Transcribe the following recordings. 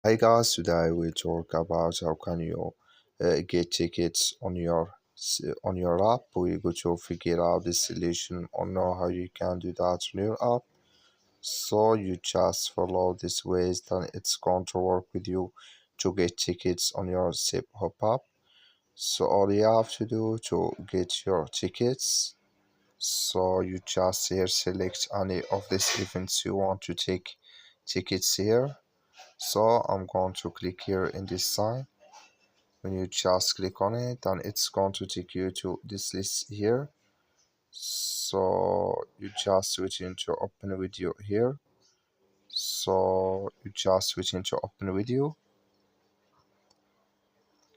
Hi guys, today we talk about how can you get tickets on your app. We're going to figure out the solution or know how you can do that on your app. So you just follow this ways, then it's going to work with you to get tickets on your StubHub app. So all you have to do to get your tickets. So you just here select any of these events you want to take tickets here. So I'm going to click here in this sign. When you just click on it, then it's going to take you to this list here. So you just switch into open video here. So you just switch into open video,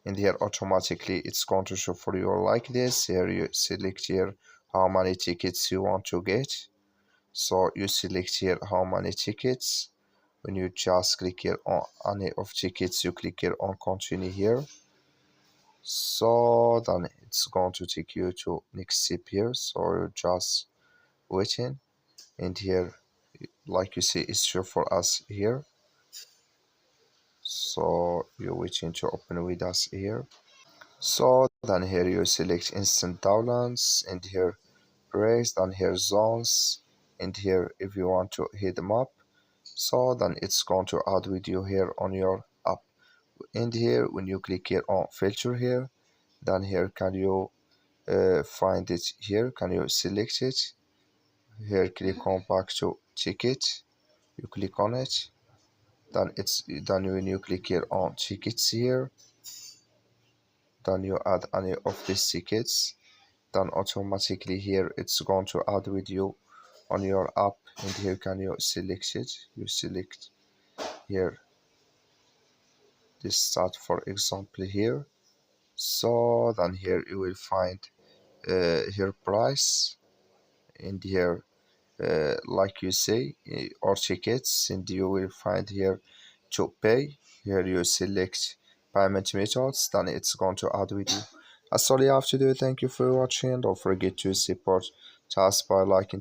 and here automatically it's going to show for you like this. Here you select here how many tickets you want to get. So you select here how many tickets. When you just click here on any of tickets, you click here on continue here. So then it's going to take you to next step here. So you're just waiting, and here like you see it's show for us here. So you're waiting to open with us here. So then here you select instant downloads, and here praise, then here zones, and here if you want to hit them up. So then it's going to add video here on your app. And here when you click here on filter here, then here can you find it here, can you select it here, click on back to ticket, you click on it, then it's then when you click here on tickets here, then you add any of these tickets, then automatically here it's going to add with you on your app. And here can you select it, you select here this start for example here. So then here you will find here price, and here like you say or tickets, and you will find here to pay. Here you select payment methods, then it's going to add with you. That's all you have to do. Thank you for watching. Don't forget to support us by liking